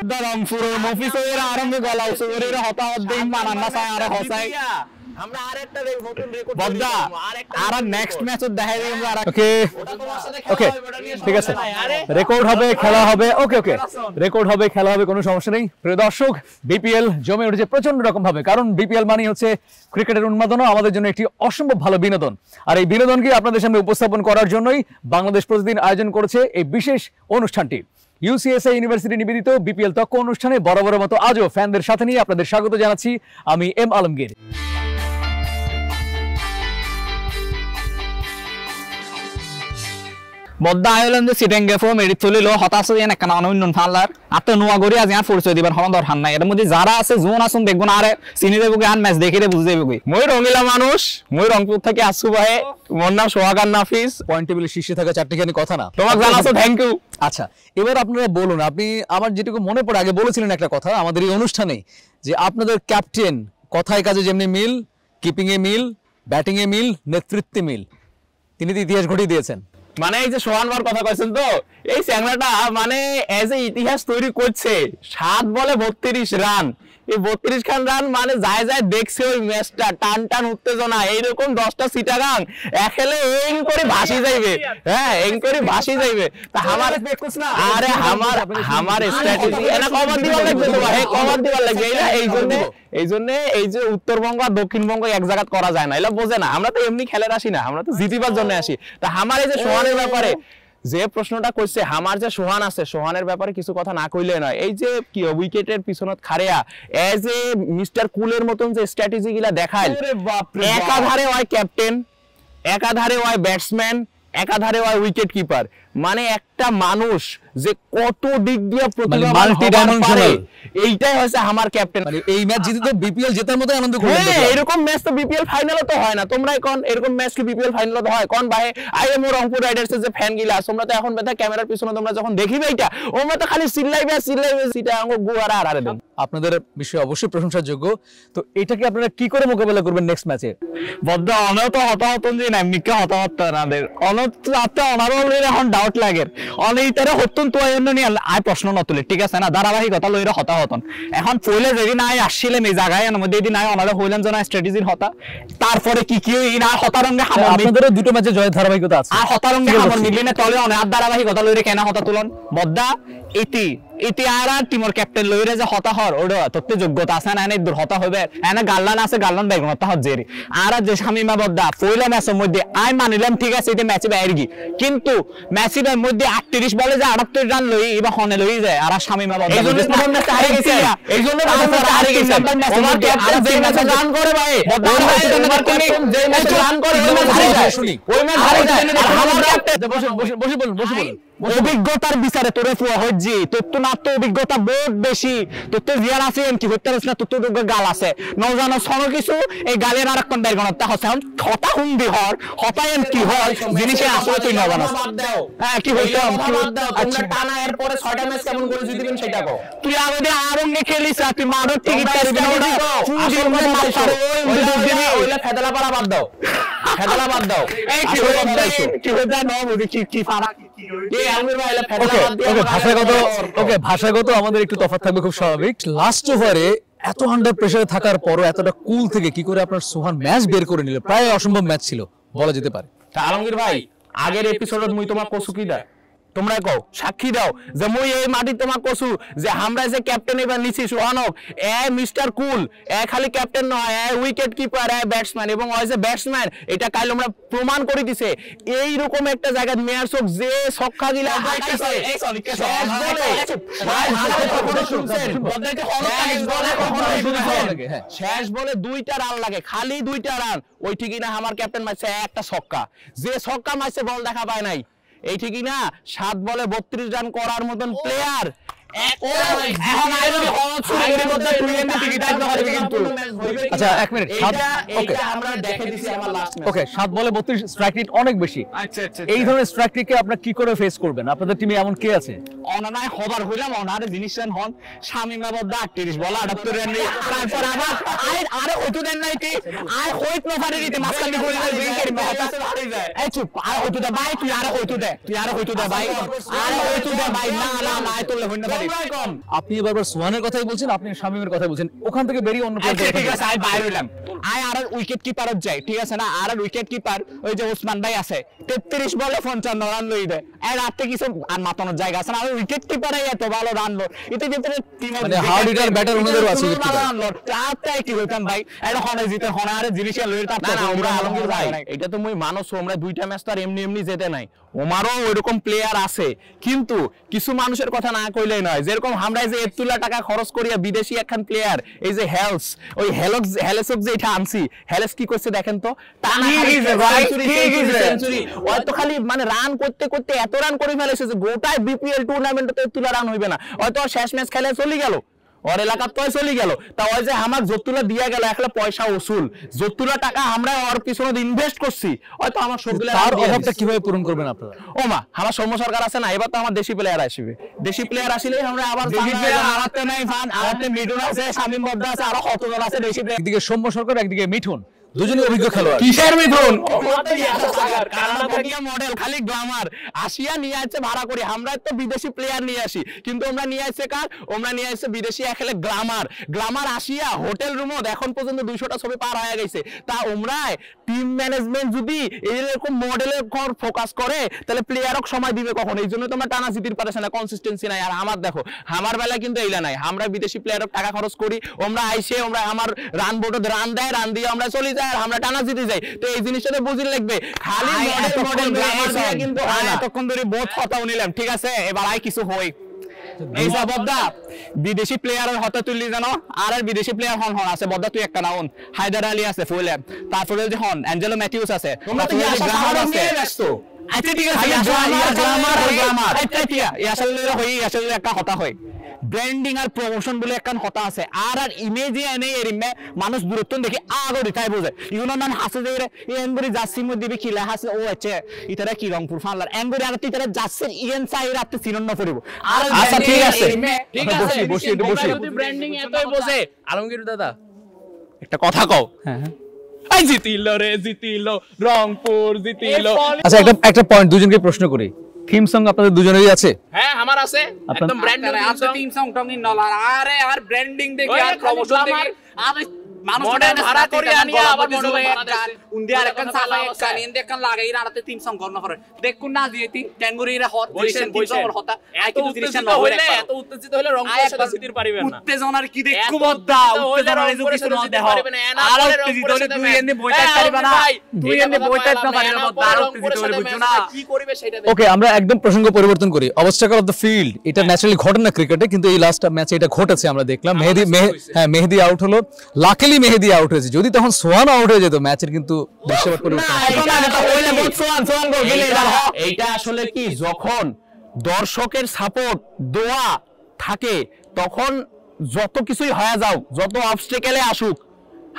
বদ্দা রংপুরের মফিসের আরম্ভ গলা উসুরের হতাহত দেই মানান্না চাই আর হসাই আমরা আরেকটা দেখ নতুন রেকর্ড বদ্দা আর নেক্সট ম্যাচও দেখাই দিই আমরা ওকে ওকে ঠিক আছে রেকর্ড হবে খেলা হবে ওকে ওকে রেকর্ড হবে খেলা হবে কোনো সমস্যা নেই প্রিয় দর্শক বিপিএল জমে উঠেছে প্রচন্ড রকম ভাবে কারণ বিপিএল মানে হচ্ছে ক্রিকেটের উন্মাদনা আমাদের জন্য একটি অসম্ভব ভালো বিনোদন আর এই বিনোদনকে আপনাদের সামনে উপস্থাপন করার জন্যই বাংলাদেশ প্রতিদিন আয়োজন করেছে এই বিশেষ অনুষ্ঠানটি ইউসিএসএ ইউনিভার্সিটি নিবেদিত বিপিএল তক্ক অনুষ্ঠানে বরাবরের মতো আজও ফ্যানদের সাথে নিয়ে আপনাদের স্বাগত জানাচ্ছি আমি এম আলমগীর বদ্দা আইল্যান্ডে সিটেঙ্গে ফো মেরি চলিল হতাশ হয়ে একটা অন্য ফাল্লার আত্ম নোয়া গড়ি আজ পরিচয় দিবার হন দরকার নাই এর মধ্যে যারা আছে জোন আসুন দেখবো না আরে চিনি দেবো আন ম্যাচ দেখে বুঝে দেবো মই রঙিলা মানুষ মই রংপুর থেকে আসু ভাই মোর নাম সোহাগান নাফিস পয়েন্ট টেবিলের শীর্ষে থাকা চারটিখানি কথা না তোমাকে জানাছো থ্যাংক ইউ আচ্ছা এবার আপনারা বলুন আপনি আমার যেটুকু মনে পড়ে আগে বলেছিলেন একটা কথা আমাদের এই অনুষ্ঠানে যে আপনাদের ক্যাপ্টেন কথায় কাজে যেমনি মিল কিপিং এ মিল ব্যাটিং এ মিল নেতৃত্বে মিল তিনি তো ইতিহাস ঘটিয়ে দিয়েছেন মানে এই যে সোহানবার কথা কইছেন তো এই চ্যাংড়াটা মানে এজ এ ইতিহাস তৈরি করছে 7 বলে 32 রান এই 32 খান রান মানে যায় যায় দেখছে ওই ম্যাচটা টান টান উত্তেজনা এইরকম 10টা সিটাগাং এখেলে এং করে ভাসি যাইবে হ্যাঁ এং করে ভাসি যাইবে তা আমার আরে আমার স্ট্র্যাটেজি এনা কভার দিবার লাগবে তো ভাই কভার দিবার লাগবে এই জন্য এই যে উত্তরবঙ্গ আর দক্ষিণবঙ্গ এক জায়গা করা যায় না এলা বোঝে না আমরা তো এমনি খেলে আসি না আমরা তো জিতিবার জন্য আসি তা আমার এই যে সোহানের ব্যাপারে যে প্রশ্নটা কইছে আমার যে সোহান আছে সোহানের ব্যাপারে কিছু কথা না কইলে নয় এই যে কি উইকেটের পিছনত খাড়িয়া এজ এ মিস্টার কুলের মতন যে স্ট্র্যাটেজি গুলা দেখায় একাধারে হয় ক্যাপ্টেন একাধারে হয় ব্যাটসম্যান একাধারে হয় উইকেট কিপার মানে একটা মানুষ যে কত দিক দিয়ে প্রতিভা মাল্টি ডাইমেনশনাল এইটাই হচ্ছে আমার ক্যাপ্টেন মানে এই ম্যাচ জিতে তো বিপিএল জেতার মতো আনন্দ করলেন এরকম ম্যাচ তো বিপিএল ফাইনালে তো হয় না তোমরাই কোন এরকম ম্যাচ কি বিপিএল ফাইনালে তো হয় কোন ভাই আইএমও রংপুর রাইডার্স এর যে ফ্যান গিলা তোমরা তো এখন বেটা ক্যামেরার পিছনে তোমরা যখন দেখিবে এটা ওমরা তো খালি চিল্লাইবে সিটা আঙ্গ গুয়ারা আর দেন আপনাদের বিষয় অবশ্যই প্রশংসার যোগ্য তো এটাকে আপনারা কি করে মোকাবেলা করবেন নেক্সট ম্যাচে বদ্দা অনত হতাহতন যে না মিকা হতাহত নাদের অনত রাতে অনারল এখন ডাউট লাগে অনেইটারে হতুন তো এন্ন নি আই প্রশ্ন ন তুলে ঠিক আছে না ধারাবাহিকতা লইরা হতাহতন এখন পয়লে যদি নাই আসছিলেন এই জায়গায় এর মধ্যে যদি নাই অনারে হইলেন জানা স্ট্র্যাটেজির হতা তারপরে কি কি না হতারঙ্গে হামর আপনাদের দুটো ম্যাচে জয় ধারাবাহিকতা আছে আর হতারঙ্গে হামর মিলিনে তলে অনে আর ধারাবাহিকতা লইরে কেন হতা তুলন বদ্দা ইতি আর টিমর ক্যাপ্টেন লইরে যে হতা হর ওড়া তত্ত্ব যোগ্যতা আছে না এনে দূর হতা হবে এনে গাল্লান আছে গাল্লান বেগুন হতা হর জেরি আর যে শামিমা বদ্দা পয়লা ম্যাচের মধ্যে আই মানিলাম ঠিক আছে এটা ম্যাচে বাইরগি কিন্তু ম্যাচের মধ্যে 38 বলে যে 78 রান লই এবা হনে লই যায় আর শামিমা বদ্দা এইজন্য প্রথম ম্যাচে হারে গেছে এইজন্য প্রথম ম্যাচে হারে গেছে তোমার ক্যাপ্টেন যে ম্যাচে রান করে ভাই বদ্দা যে ম্যাচে রান করে ওই ম্যাচে হারে যায় ওই ম্যাচে হারে যায় আর আমার ক্যাপ্টেন বসে বলুন অভিজ্ঞতার বিচারে তোরে হজ্জি তোর তো না তো অভিজ্ঞতা বহুত বেশি তোর তো জিয়ার আছে কি হইতে পারছ না তোর তো গাল আছে নজানো সনো কিছু এই গালের আর কোন বেরগণতা হচ্ছে হতা হুন্দি হর হতায়ন কি হয় জিনিসে আসলে তুই নজানো হ্যাঁ কি হইতো তোমরা টানা এর পরে 6টা ম্যাচ কেমন করে জিতবেন সেটা কও তুই আগে আরঙ্গে খেলিস তুই মারত টিকিট পারবি না ওইলা ফেদলা পাড়া বাদ দাও ফেদলা বাদ দাও এই কি হইতা না বুঝি কি ফারাক ভাষাগত আমাদের একটু তফাৎ থাকবে খুব স্বাভাবিক লাস্ট ওভারে এত আন্ডার প্রেসারে থাকার পরও এতটা কুল থেকে কি করে আপনার সোহান ম্যাচ বের করে নিল প্রায় অসম্ভব ম্যাচ ছিল বলা যেতে পারে আলমগীর ভাই আগের এপিসোডত মুই তোমার কসু কি দা তোমরা কও সাক্ষী দাও যে মই এই মাটি তোমার কসু যে আমরা যে ক্যাপ্টেন এবার নিছি সোহানক এ মিস্টার কুল এ খালি ক্যাপ্টেন নয় এ উইকেট কিপার এ ব্যাটসম্যান এবং ওই যে ব্যাটসম্যান এটা কাল আমরা প্রমাণ করে দিছে এই রকম একটা জায়গা মেয়ার চোখ যে ছক্কা গিলা হাইতেছে এই সরি শেষ বলে 2টা রান লাগে খালি 2টা রান ওই ঠিকই না আমার ক্যাপ্টেন মারছে একটা ছক্কা যে ছক্কা মারছে বল দেখা পায় নাই এই ঠিকই না 7 বলে 32 রান করার মতন প্লেয়ার এখন আইরবি হওয়া শুরু করে মধ্যে তুই এমনি টিকিট আসবে হবে কিন্তু আচ্ছা 1 মিনিট এটা আমরা দেখে দিছি আমার লাস্ট ম্যাচ ওকে 7 বলে 32 স্ট্রাইক রেট অনেক বেশি আচ্ছা এই ধরনের স্ট্রাইক রেটকে আপনারা কি করে ফেস করবেন আপনাদের টিমে এমন কে আছে অনানায় হবার হইলাম অনারে জিনিসেন হন শামিমা বদ্দা 38 বল 78 রান তারপর আবার আরে হইতো দেন নাই কি আর হইত না পারে দিতে মাঝখানে করে উইকেট ম্যাচ আছে হারে যায় এই চুপ আর হইতো দে ভাই তুই আর হইতো দে ভাই আর হইতো দে ভাই না তোলে হইনা নেগেটিভ কম আপনি বারবার সোহানের কথাই বলছেন, আপনি শামিমের কথাই বলছেন, ওখান থেকে বেরিয়ে অন্য আচ্ছা ঠিক আছে আই বাইরে হইলাম আই আর উইকেট কিপারত যাই ঠিক আছে না আর উইকেট কিপার ওই যে ওসমান ভাই আছে 33 বলে 55 রান লই দেয় এর রাতে কিছু আর মাতানোর জায়গা আছে না আর উইকেট কিপারে এত ভালো রান লো এতে কিন্তু টিম মানে হার্ড হিটার ব্যাটার ওনাদেরও আছে উইকেট কিপার। রান লো তাতে কি হইতাম ভাই এটা হনে জিতে হনে আর জিনিস লই তার না আমরা আলমগীর ভাই এটা তো মই মানুষ আমরা দুইটা ম্যাচ তো আর এমনি এমনি যেতে নাই ওমারও ওইরকম প্লেয়ার আছে কিন্তু কিছু মানুষের কথা না কইলেই নয় যেরকম আমরা এই যে এতুলা টাকা খরচ করিয়া বিদেশি একখান প্লেয়ার এই যে হেলস ওই হেলেসক যে এটা আনছি হেলেস কি করছে দেখেন তো টানা সেঞ্চুরি ওই তো খালি মানে রান করতে করতে এত রান করে ফেলেছে যে গোটায় বিপিএল টুর্নামেন্টে এতুলা রান হইবে না হয়তো শেষ ম্যাচ খেলে চলে গেল और এলাকা তো চলে গেল তা ওই যে আমার যতুলা দিয়া গেল একলা পয়সা উসুল যতুলা টাকা আমরা ওর পিছনে ইনভেস্ট করছি হয়তো আমার সবগুলা তার অভাবটা কিভাবে পূরণ করবেন আপনারা? ও মা আমার সৌম্য সরকার আছে না এবার তো আমার দেশি প্লেয়ার আসবে দেশি প্লেয়ার আসলে আমরা আবার দেশি প্লেয়ার আমারতে নাই ফান আমারতে মিঠুন আছে শামিম বদ্দা আছে আরো কতজন আছে দেশি প্লেয়ার একদিকে সৌম্য সরকার, একদিকে মিঠুন, দুজনই অভিজ্ঞ খেলোয়াড়। কিসের মিঠুন মডেল খালি গ্ল্যামার আসিয়া নিয়ে আসছে ভাড়া করে আমরা তো বিদেশি প্লেয়ার নিয়ে আসি কিন্তু আমরা নিয়ে আসছে কার আমরা নিয়ে আসছে বিদেশি একেলে গ্ল্যামার আসিয়া হোটেল রুমও এখন পর্যন্ত 200টা ছবি পার হয়ে গেছে তা আমরা টিম ম্যানেজমেন্ট যদি এরকম মডেলের উপর ফোকাস করে তাহলে প্লেয়ারক সময় দিবে কখন এই জন্য তোমরা টানা জিতির পারছে না কনসিস্টেন্সি নাই আর আমার দেখো আমার বেলায় কিন্তু এইলা নাই আমরা বিদেশি প্লেয়ারক টাকা খরচ করি আমরা আইসে আমরা আমার রান বোর্ডে রান দেয় রান দিয়ে আমরা চলে যাই আর আমরা টানা জিতে যাই তো এই জিনিসটা বুঝিয়ে লাগবে খালি মডেল গ্ল্যামার দিয়ে কিন্তু এতক্ষণ ধরে বহুত কথাও নিলাম ঠিক আছে এবার আই কিছু হই এই যে বদ্দা বিদেশি প্লেয়ারের হতে তুললি জানো আর বিদেশি প্লেয়ার হন আছে বদ্দা তুই একটা নাউন হায়দার আলী আছে ফুলে তারপরে যে হন অ্যাঞ্জেলো ম্যাথিউস আছে তোমরা তো গ্ল্যামার আছে ব্যস্ত আচ্ছা ঠিক আছে গ্ল্যামার আচ্ছা ঠিক আছে আসলে একটা হতা হয় ব্র্যান্ডিং আর প্রমোশন বলে একখান কথা আছে আর ইমেজে এনে এরিমে মানুষ দূরত্ব দেখে আগো দিতাই বোঝে ইউনো নাম হাসে যে এনবরি জাসি মধ্যে দিবি কিলা হাসে ও আছে ইতারা কি রংপুর ফানলার এনবরি আর তিতারা জাসের ইএন সাই রাতে চিনন্ন করিব আর আচ্ছা ঠিক আছে বসি একটু বসি। যদি ব্র্যান্ডিং এতই বোঝে আলমগীর দাদা একটা কথা কও হ্যাঁ হ্যাঁ এই জিতিল রংপুর জিতিল আচ্ছা একটা পয়েন্ট দুজনকে প্রশ্ন করি, থিম সং আপনাদের দুজনেরই আছে? হ্যাঁ আমার আছে একদম ব্র্যান্ডিং টিম সং টং ইন নলার আরে আর ব্র্যান্ডিং দেখে আর প্রমোশন দেখে আর মানুষ ভাড়া করে আনিয়া আবার মডেল উন্ডিয়ার একখান সালা একখান ইন্ডিয়া একখান লাগাই রাতে টিম সং করন করে দেখুন না দিয়েতি ট্যাঙ্গুরিরা হট বইছেন বইছেন হতা আই কিন্তু জিনিসটা না হইলে এত উত্তেজিত হলে রংপুরের সাথে জিতির পারিবেন না উত্তেজনার কি দেখকু বদ্দা উত্তেজনার এই কিছু না দেখো আর উত্তেজিত হলে তুই এনে বইটা পারিবা না তুই এনে বইটা না পারিবা বদ্দা আর উত্তেজিত হলে বুঝছো না কি করিবে সেটা ওকে আমরা একদম প্রসঙ্গ পরিবর্তন করি, অবস্ট্রাকল অফ দ্য ফিল্ড এটা ন্যাচারালি ঘটে না ক্রিকেটে কিন্তু এই লাস্ট ম্যাচে এটা ঘটেছে আমরা দেখলাম মেহেদী আউট হলো, লাকিলি মেহেদী আউট হয়েছে, যদি তখন সোহান আউট হয়ে যেত ম্যাচের কিন্তু দৃশ্যপট পরিবর্তন এইটা আসলে কি যখন দর্শকের সাপোর্ট দোয়া থাকে তখন যত কিছুই হয়ে যাও যত অবস্ট্রাকলে আসুক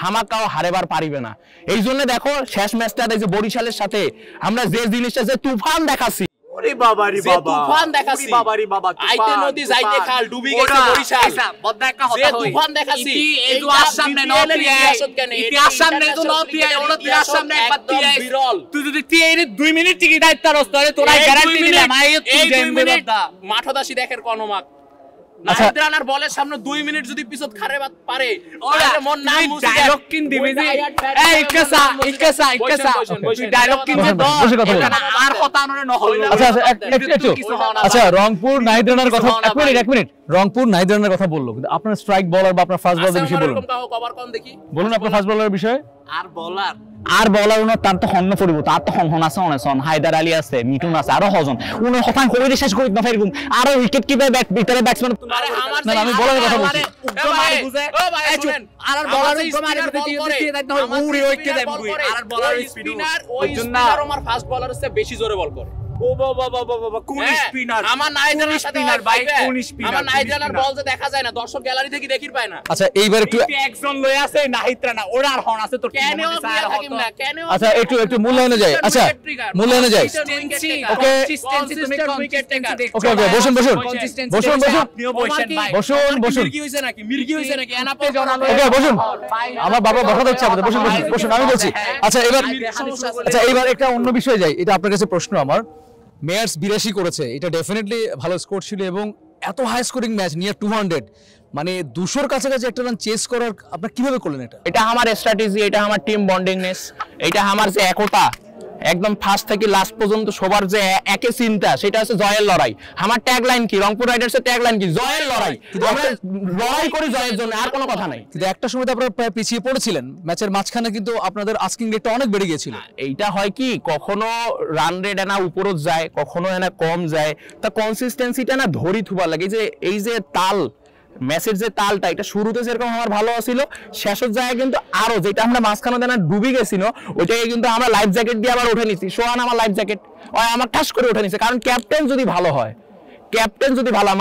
হামাকাও হারেবার পারিবে না এই জন্য দেখো শেষ ম্যাচটা যে বরিশালের সাথে আমরা যে জিনিসটা যে তুফান দেখাচ্ছি ওরে বাবা রে বাবা তুফান দেখাচ্ছি বাবা রে বাবা আইতে নদী যাইতে খাল ডুবি গেছে বরিশাল বদ্দা একটা কথা হই তুফান দেখাচ্ছি এই দুয়ার সামনে নতি ইতিহাস সামনে তো নতি ওর ইতিহাস সামনে একবার বিরল তুই যদি 2 মিনিট টিকি দায়িত্ব রস তোরে তোরা গ্যারান্টি দিলাম আই তুই জেমবে বদ্দা মাঠদাসী দেখের কনমাক আচ্ছা নাইদ্রানার বলের সামনে 2 মিনিট যদি পিছত খারে পারে ওরে মন নাম মুছে ডায়লগ কিন দিবি যে এই ইকাসা তুই ডায়লগ কিন যে বসে কথা বল। আর কথা নরে ন হইল আচ্ছা একটু আচ্ছা রংপুর নাহিদ রানার কথা এক মিনিট রংপুর নাহিদ রানার কথা বললো কিন্তু আপনার স্ট্রাইক বলার বা আপনার ফাস্ট বলারের বিষয়ে বলুন কভার কোন দেখি বলুন আপনার ফাস্ট বলারের বিষয়ে আর বলার উনার তার তো হন্ন পড়িব তার তো হন আছে অনেক হায়দার আলী আছে মিঠুন আছে আরো হজন উনার কথা কইরে শেষ করিত না ফেরগুম আরো উইকেট কিপার ভিতরে ব্যাটসম্যান আরে আমার না আমি বলার কথা বলছি উগ্র মারি বুঝে ও ভাই শুনেন আর বলার উগ্র মারি দিয়ে দাইতে হয় উড়ি হইতে যাবে আর বলার স্পিনার ওই স্পিনার আমার ফাস্ট বলার হচ্ছে বেশি জোরে বল করে ও বাবা কোন স্পিনার আমার নাইজানার সাথে স্পিনার ভাই কোন স্পিনার আমার নাইজানার বল যে দেখা যায় না দর্শক গ্যালারি থেকে দেখির পায় না আচ্ছা এইবার একটু একজন লই আছে নাহিদ রানা ওরা আর হন আছে তোর কেন থাকিম না কেন আচ্ছা একটু মূল্যায়নে যাই আচ্ছা মূল্যায়নে যাই ওকে উইকেট টেকার ওকে বসুন আপনিও বসেন ভাই বসুন মির্গি হইছে নাকি এনাপে জড়ালো ওকে বসুন আমার বাবা বসাতে হচ্ছে আমাদের বসুন আমি বলছি আচ্ছা এবার একটা অন্য বিষয়ে যাই এটা আপনার কাছে প্রশ্ন আমার মেয়ার্স 82 করেছে এটা ডেফিনেটলি ভালো স্কোর ছিল এবং এত হাই স্কোরিং ম্যাচ নিয়ার 200, মানে 200-র কাছাকাছি একটা রান চেস করার আপনারা কিভাবে করলেন এটা? এটা আমার স্ট্র্যাটেজি, এটা আমার টিম বন্ডিংনেস, এটা আমার যে একতা, একদম ফার্স্ট থেকে লাস্ট পর্যন্ত সবার যে একে চিন্তা, সেটা হচ্ছে জয়ের লড়াই। আমার ট্যাগলাইন কি, রংপুর রাইডার্সের ট্যাগলাইন কি, জয়ের লড়াই। আমরা লড়াই করি জয়ের জন্য, আর কোনো কথা নাই। কিন্তু একটা সময় তো আপনারা প্রায় পিছিয়ে পড়েছিলেন, ম্যাচের মাঝখানে কিন্তু আপনাদের আস্কিং রেটটা অনেক বেড়ে গিয়েছিল। এইটা হয় কি, কখনো রান রেট এনা উপরও যায়, কখনো এনা কম যায়, তা কনসিস্টেন্সিটা না ধরি থুবার লাগে। এই যে তাল, ম্যাচের যে তালটা, এটা শুরুতে যেরকম আমার ভালো ছিল, শেষের জায়গায় কিন্তু আরো, যেটা আমরা মাঝখানে দেনা ডুবে গেছিল, ওইটাকে কিন্তু আমরা লাইফ জ্যাকেট দিয়ে আবার উঠে নিচ্ছি। সোহান আমার লাইফ জ্যাকেট আমার ঠাস করে উঠে নিচ্ছে, কারণ ক্যাপ্টেন যদি ভালো হয়,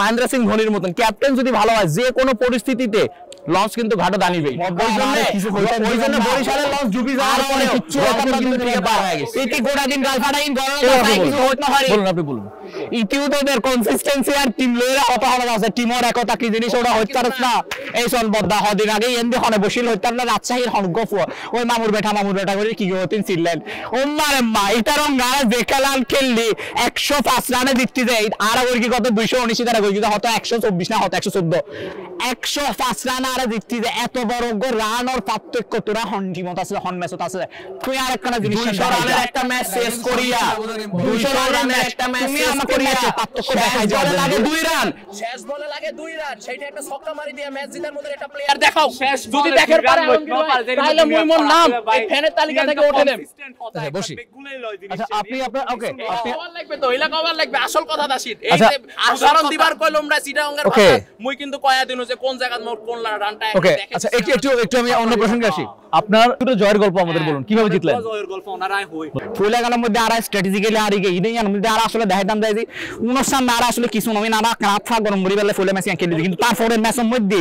মহেন্দ্র সিং ধোনির মতন ক্যাপ্টেন যদি ভালো হয়, যে কোনো পরিস্থিতিতে লঞ্চ কিন্তু ঘাটে দাঁড়িয়ে। ওই জন্য বরিশালের লঞ্চ ডুবি যাওয়ার পরে কিন্তু থেকে পার হয়ে গেছে। এটি গোটা দিন গাল ফাটাই বলুন, আপনি বলুন। ইতিউদের কনসিস্টেন্সি আর টিম লয়ের কথা হলো আছে, টিমর একতা কি জিনিস ওটা হইতারছ না। এই সন বদ্দা হদিন আগে এন্দি হনে বসিল হইতার না, রাজশাহীর হনগফ ওই মামুর বেটা করে কি হতেন ছিলেন ওমারে মা। এটার গায়ে দেখালাল খেললি 105 রানে জিততে যায়, আর ওর কি কত 219 তারা কই কিন্তু হতো 124 না হতো 114, 105 রান আর জিততে যায়। এত বড় রান আর পার্থক্য তোরা হন টিমত আছে, হন ম্যাচত আছে। তুই আর একটা জিনিস 200 রানের একটা ম্যাচ শেষ করিয়া, 200 রানের একটা ম্যাচ শেষ করিয়া পার্থক্য দেখাই যায়, লাগে 2 রান, শেষ বলে লাগে 2 রান, সেইটা একটা ছক্কা মারি দিয়া ম্যাচ জিতার মতো একটা প্লেয়ার দেখাও। যদি দেখের পারে তাহলে মুই মোর নাম এই ফ্যানের তালিকা থেকে উঠে নেব। আচ্ছা বসি। আচ্ছা আপনি আপনার ওকে, আপনি কভার লাগবে তো, এলা কভার লাগবে। আসল কথা দাসিত এই যে আসারণ দিবার কইলো আমরা চিটাঙ্গের কথা, মুই কিন্তু কয়া দিন যে কোন জায়গা মোর কোন রানটা ওকে। আচ্ছা একটু আমি অন্য প্রসঙ্গে আসি। আপনার দুটো জয়ের গল্প আমাদের বলুন, কিভাবে জিতলেন? জয়ের গল্প ওনারাই হই ফুলাগানোর মধ্যে আর স্ট্র্যাটেজিক্যালি আর কি ইনি এর মধ্যে আর আসলে দেখাইতাম দেয় যে উনসান আর আসলে কিছু নয় না, কাফা গরম করি বেলে ফুলে ম্যাচ খেলে, কিন্তু তারপরে ম্যাচের মধ্যে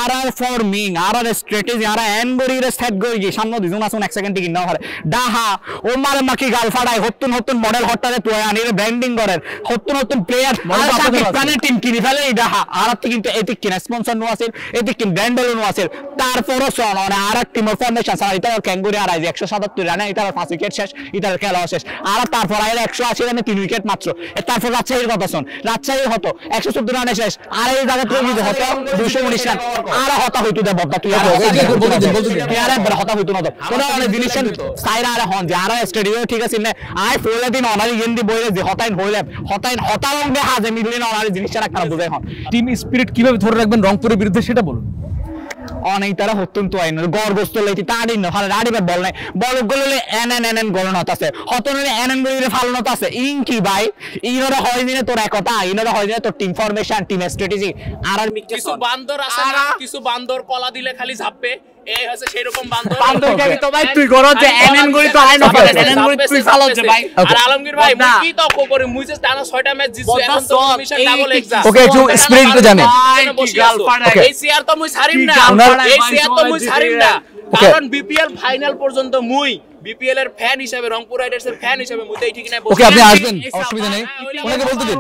আর ফর্মিং আর স্ট্র্যাটেজি আর এনবরির সেট গই সামনে দুজন আসুন 1 সেকেন্ড টিকে না হয় ডাহা ও মারে মাকি গাল ফাড়ায় হতুন মডেল হটারে তো আনির ব্র্যান্ডিং করেন হতুন প্লেয়ার পাকিস্তানের টিম কিনে ফেলে এই ডাহা। আর কিন্তু এদিক কিনা স্পন্সর নো আছে, এদিক কিন ব্র্যান্ডেল নো আছে, তারপরও সন আর টিমের ফর্মেশন সারা এটা ক্যাঙ্গুরি আর 177 রানে এটা 5 উইকেট শেষ, এটার খেলা শেষ। আর তারপর আইলে 180 রানে 3 উইকেট মাত্র। তারপর রাজশাহীর কথা শুন, রাজশাহী হতো 114 রানে শেষ, আর এই জায়গা থেকে যদি হতো 219 রান আর হতা হইতো দে বদ্দা তুই আর একবার হতা হইতো না তো কোন অনেক জিনিস সাইরা আর হন যে আর স্টেডিয়াম ঠিক আছে না আই ফোলে দিন অনারি গেন্দি বইলে যে হতাইন হতারং দেখা যে মিডলিন অনারি জিনিসটা রাখা বুঝাই হন। টিম স্পিরিট কিভাবে ধরে রাখবেন রংপুরের বিরুদ্ধে সেটা বলুন। অনেক তারা অত্যন্ত আইন গর্বস্ত লাইতি তাড়ি না ভালো রাডিবার বল নাই, বল গললে এন গলনত আছে, হতনে এন গলিরে ফালনত আছে। ইন কি ভাই ইনরা হয় দিনে তোর একতা, ইনরা হয় দিনে তোর টিম ফরমেশন, টিম স্ট্র্যাটেজি। আর কিছু বান্দর আছে না, কিছু বান্দর কলা দিলে খালি ঝাপবে, এই হচ্ছে সেই রকম বান্দরকে আমি তো ভাই তুই করো যে এনএন গলি তো আইন অফ এনএন গলি তুই ফালো যে ভাই। আর আলমগীর ভাই মুই কি তক করি, মুই যে টানা 6টা ম্যাচ জিতছি, এখন তো মিশন ডাবল এক্সাম। ওকে একটু স্পিরিট তো জানেন, এই সিআর তো মুই ছাড়িম না, এই সিআর তো মুই ছাড়িম না, কারণ বিপিএল ফাইনাল পর্যন্ত মুই বিপিএল এর ফ্যান হিসেবে, রংপুর রাইডার্স এর ফ্যান হিসেবে মুই ঠিক না। ওকে আপনি আসবেন, অসুবিধা নেই, ওনাকে বলতে দিন।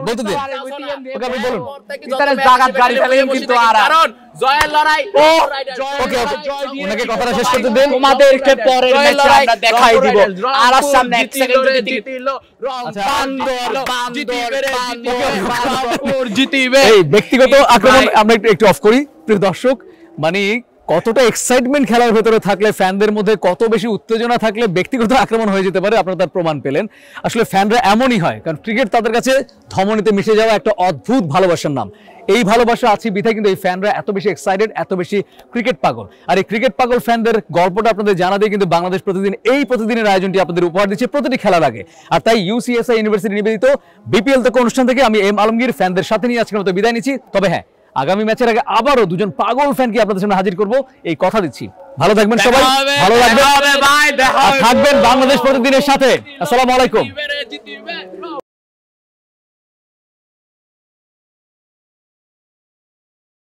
ওকে আপনি বলুন। ইতারে জাগাত গাড়ি ফেলেন কিন্তু আর কারণ জয়ের লড়াই। ওকে ওনাকে কথাটা শেষ করতে দেন। তোমাদেরকে পরের ম্যাচে আমরা দেখাই দিব, আর সামনে 1 সেকেন্ড যদি দিল বান্দর জিতিবে। এই ব্যক্তিগত আক্রমণ আমরা একটু অফ করি। প্রিয় দর্শক, মানে কতটা এক্সাইটমেন্ট খেলার ভেতরে থাকলে, ফ্যানদের মধ্যে কত বেশি উত্তেজনা থাকলে ব্যক্তিগত আক্রমণ হয়ে যেতে পারে, আপনারা তার প্রমাণ পেলেন। আসলে ফ্যানরা এমনই হয়, কারণ ক্রিকেট তাদের কাছে ধমনীতে মিশে যাওয়া একটা অদ্ভুত ভালোবাসার নাম। এই ভালোবাসা আছে বিধায় কিন্তু এই ফ্যানরা এত বেশি এক্সাইটেড, এত বেশি ক্রিকেট পাগল। আর এই ক্রিকেট পাগল ফ্যানদের গল্পটা আপনাদের জানা দিয়ে কিন্তু বাংলাদেশ প্রতিদিন এই প্রতিদিনের আয়োজনটি আপনাদের উপহার দিচ্ছে প্রতিটি খেলার আগে। আর তাই ইউসিএসআই ইউনিভার্সিটি নিবেদিত বিপিএল তক অনুষ্ঠান থেকে আমি এম আলমগীর ফ্যানদের সাথে নিয়ে আজকের মতো বিদায় নিচ্ছি। তবে হ্যাঁ, আগামী ম্যাচের আগে আবারও দুজন পাগল ফ্যানকে আপনাদের সামনে হাজির করব, এই কথা দিচ্ছি। ভালো থাকবেন সবাই, ভালো লাগবে, থাকবেন বাংলাদেশ প্রতিদিনের সাথে। আসসালামু আলাইকুম।